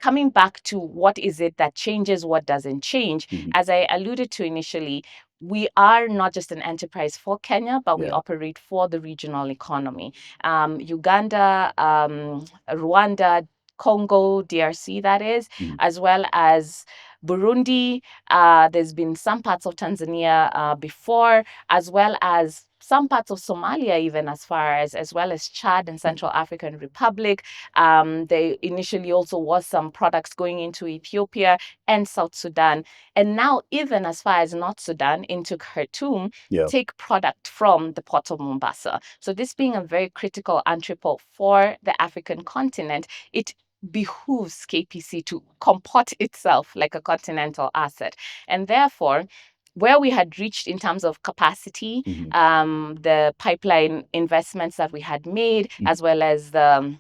coming back to what is it that changes, what doesn't change, as I alluded to initially, we are not just an enterprise for Kenya, but we operate for the regional economy. Uganda, Rwanda, Congo, DRC, that is, as well as Burundi. There's been some parts of Tanzania before, as well as some parts of Somalia, even as well as Chad and Central African Republic. There initially also was some products going into Ethiopia and South Sudan. And now even as far as North Sudan into Khartoum, take product from the port of Mombasa. So this being a very critical entrepot for the African continent, it behooves KPC to comport itself like a continental asset. And therefore, where we had reached in terms of capacity, the pipeline investments that we had made, as well as the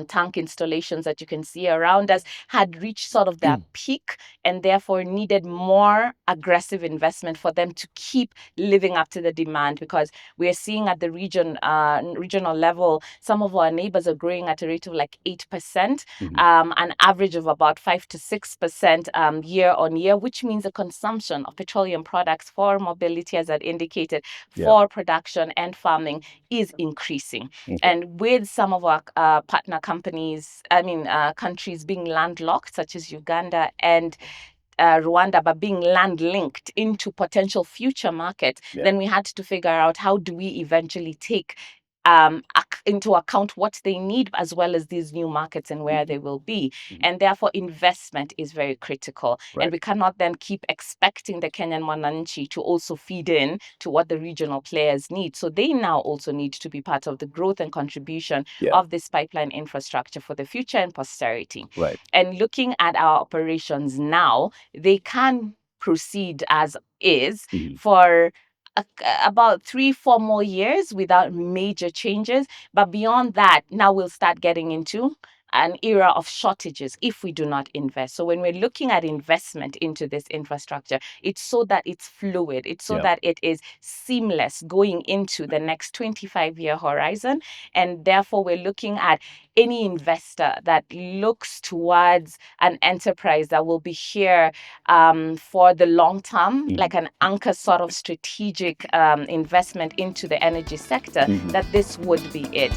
tank installations that you can see around us, had reached sort of their peak, and therefore needed more aggressive investment for them to keep living up to the demand, because we are seeing at the regional level, some of our neighbors are growing at a rate of like 8%, an average of about 5 to 6% year on year, which means the consumption of petroleum products for mobility, as I indicated, for production and farming is increasing. And with some of our partner countries being landlocked, such as Uganda and Rwanda, but being land linked into potential future markets, then we had to figure out how do we eventually take into account what they need, as well as these new markets and where they will be. And therefore, investment is very critical. And we cannot then keep expecting the Kenyan Mwananchi to also feed in to what the regional players need. So they now also need to be part of the growth and contribution of this pipeline infrastructure for the future and posterity. And looking at our operations now, they can proceed as is for about 3-4 more years without major changes. But beyond that, now we'll start getting into an era of shortages if we do not invest. So when we're looking at investment into this infrastructure, it's so that it's fluid. It's so that it is seamless going into the next 25-year horizon. And therefore, we're looking at any investor that looks towards an enterprise that will be here for the long term, like an anchor sort of strategic investment into the energy sector, that this would be it.